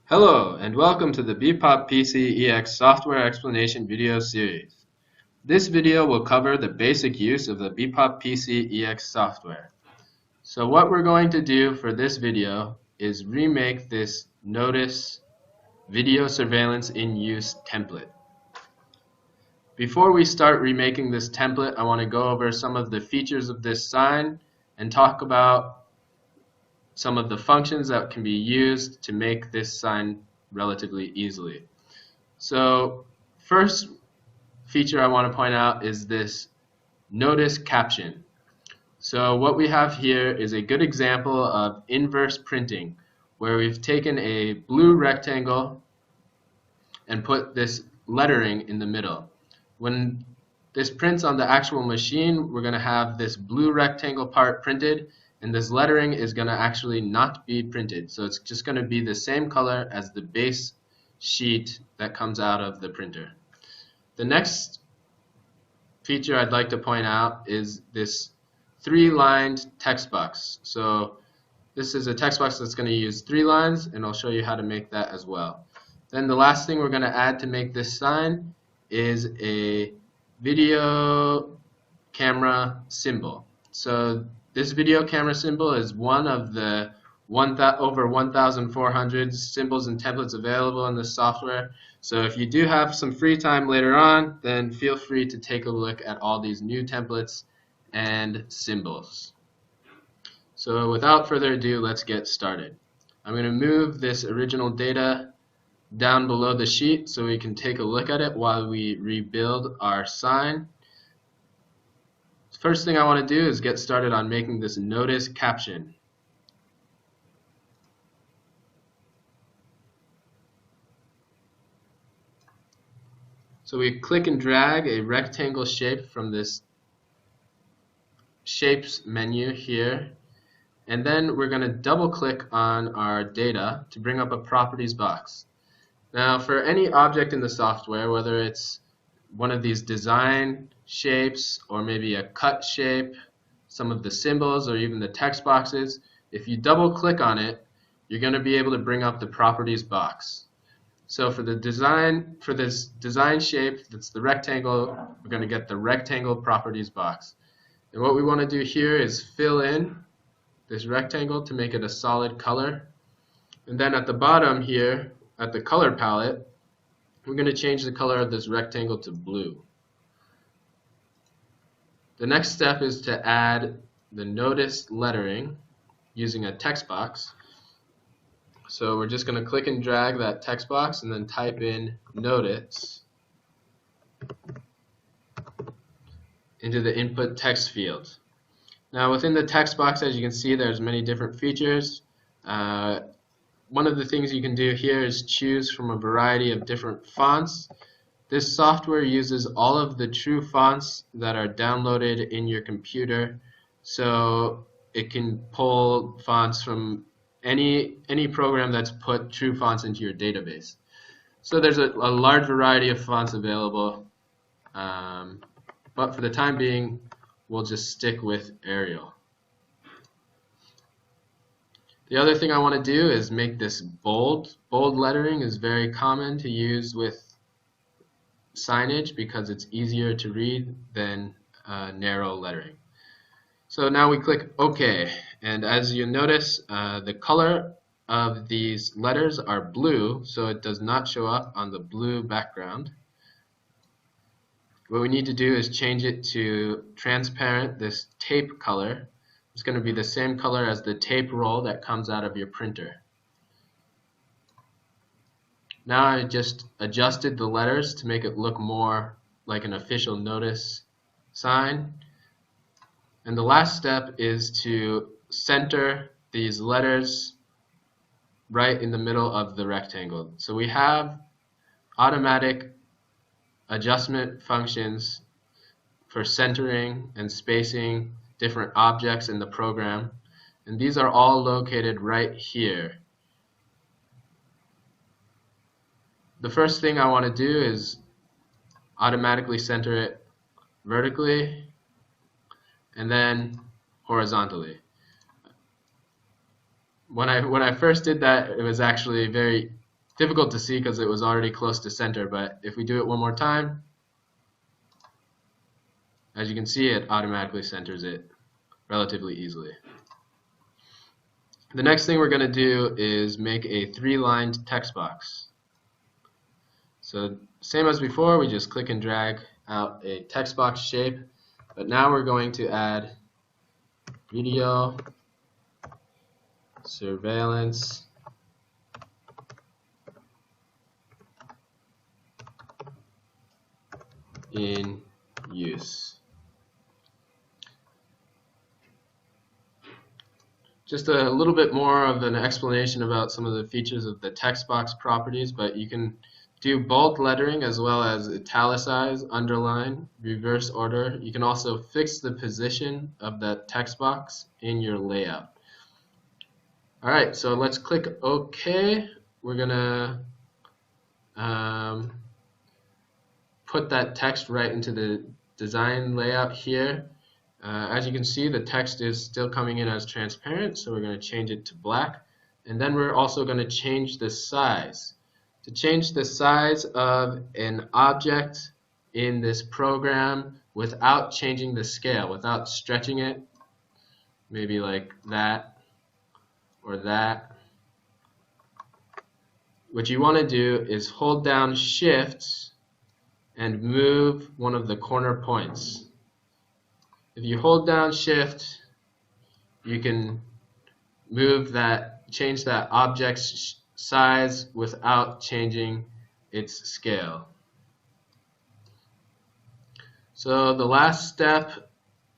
Hello, and welcome to the BEPOP PC EX software explanation video series. This video will cover the basic use of the BEPOP PC EX software. So what we're going to do for this video is remake this Notice Video Surveillance in Use template. Before we start remaking this template, I want to go over some of the features of this sign and talk about some of the functions that can be used to make this sign relatively easily. So first feature I want to point out is this notice caption. So what we have here is a good example of inverse printing, where we've taken a blue rectangle and put this lettering in the middle. When this prints on the actual machine, we're going to have this blue rectangle part printed, and this lettering is going to actually not be printed. So it's just going to be the same color as the base sheet that comes out of the printer. The next feature I'd like to point out is this three-lined text box. So this is a text box that's going to use 3 lines, and I'll show you how to make that as well. Then the last thing we're going to add to make this sign is a video camera symbol. So this video camera symbol is one of the over 1,400 symbols and templates available in the software. So if you do have some free time later on, then feel free to take a look at all these new templates and symbols. So without further ado, let's get started. I'm going to move this original data down below the sheet so we can take a look at it while we rebuild our sign. First thing I want to do is get started on making this notice caption. So we click and drag a rectangle shape from this shapes menu here, and then we're going to double click on our data to bring up a properties box. Now for any object in the software, whether it's one of these design shapes or maybe a cut shape, some of the symbols or even the text boxes, if you double click on it, you're going to be able to bring up the properties box. So for this design shape, that's the rectangle, we're going to get the rectangle properties box. And what we want to do here is fill in this rectangle to make it a solid color. And then at the bottom here, at the color palette, we're going to change the color of this rectangle to blue. The next step is to add the notice lettering using a text box. So we're just going to click and drag that text box and then type in notice into the input text field. Now within the text box, as you can see, there's many different features. One of the things you can do here is choose from a variety of different fonts. This software uses all of the true fonts that are downloaded in your computer, so it can pull fonts from any program that's put true fonts into your database. So there's a large variety of fonts available, but for the time being, we'll just stick with Arial. The other thing I want to do is make this bold. Bold lettering is very common to use with signage because it's easier to read than narrow lettering. So now we click OK, and as you notice, the color of these letters are blue, so it does not show up on the blue background. What we need to do is change it to transparent, this tape color. It's going to be the same color as the tape roll that comes out of your printer. Now I just adjusted the letters to make it look more like an official notice sign. And the last step is to center these letters right in the middle of the rectangle. So we have automatic adjustment functions for centering and spacing different objects in the program, and these are all located right here. The first thing I want to do is automatically center it vertically and then horizontally. When I first did that, it was actually very difficult to see because it was already close to center, but if we do it one more time, as you can see, it automatically centers it relatively easily. The next thing we're going to do is make a 3-lined text box. So same as before, we just click and drag out a text box shape, but now we're going to add video surveillance in use. Just a little bit more of an explanation about some of the features of the text box properties, but you can do bold lettering as well as italicize, underline, reverse order. You can also fix the position of that text box in your layout. Alright, so let's click OK. We're gonna put that text right into the design layout here. As you can see, the text is still coming in as transparent, so we're going to change it to black. And then we're also going to change the size. To change the size of an object in this program without changing the scale, without stretching it, maybe like that or that, what you want to do is hold down Shift and move one of the corner points. If you hold down Shift, you can move that, change that object's size without changing its scale. So the last step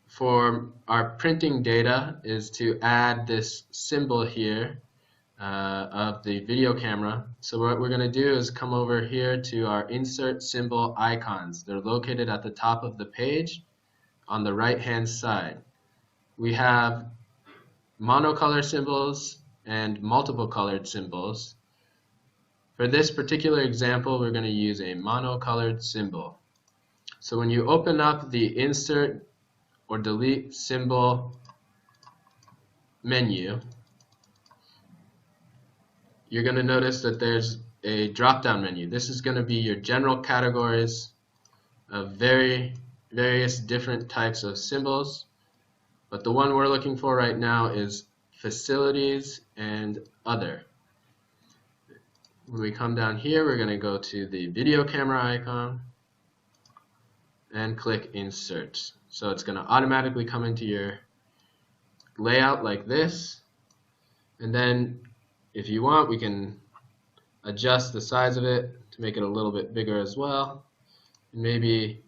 for our printing data is to add this symbol here of the video camera. So what we're going to do is come over here to our insert symbol icons. They're located at the top of the page on the right hand side. We have monocolor symbols and multiple colored symbols. For this particular example, we're going to use a monocolored symbol. So when you open up the insert or delete symbol menu, you're going to notice that there's a drop-down menu. This is going to be your general categories of various different types of symbols, but the one we're looking for right now is facilities and other. When we come down here, we're going to go to the video camera icon and click insert. So it's going to automatically come into your layout like this, and then if you want, we can adjust the size of it to make it a little bit bigger as well. Maybe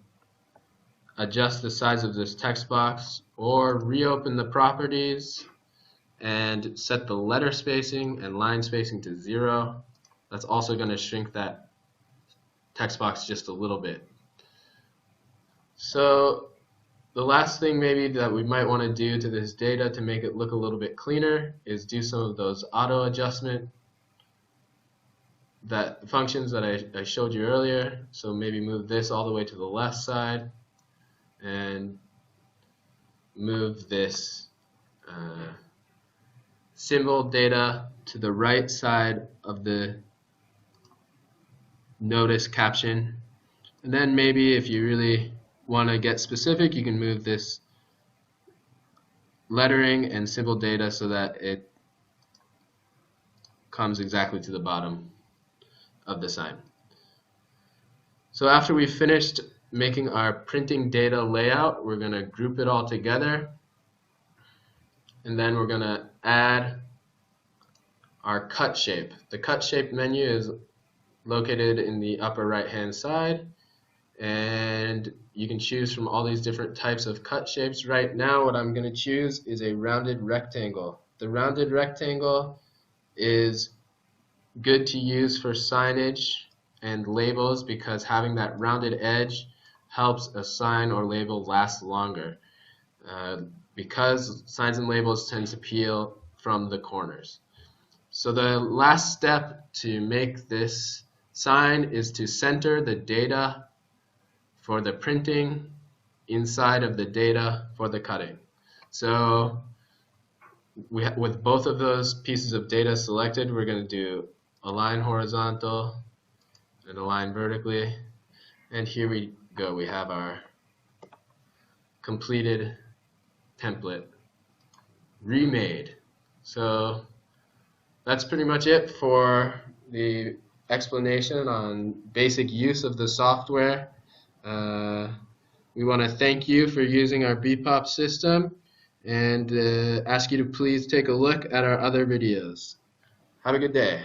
adjust the size of this text box, or reopen the properties and set the letter spacing and line spacing to 0. That's also going to shrink that text box just a little bit. So the last thing maybe that we might want to do to this data to make it look a little bit cleaner is do some of those auto adjustment functions that I showed you earlier. So maybe move this all the way to the left side and move this symbol data to the right side of the notice caption. And then maybe if you really want to get specific, you can move this lettering and symbol data so that it comes exactly to the bottom of the sign. So after we've finished making our printing data layout, we're going to group it all together, and then we're going to add our cut shape. The cut shape menu is located in the upper right hand side, and you can choose from all these different types of cut shapes. Right now what I'm going to choose is a rounded rectangle. The rounded rectangle is good to use for signage and labels because having that rounded edge helps a sign or label last longer, because signs and labels tend to peel from the corners. So the last step to make this sign is to center the data for the printing inside of the data for the cutting. So with both of those pieces of data selected, we're going to do align horizontal, and align vertically. And here we go. We have our completed template remade. So that's pretty much it for the explanation on basic use of the software. We want to thank you for using our BEPOP system and ask you to please take a look at our other videos. Have a good day.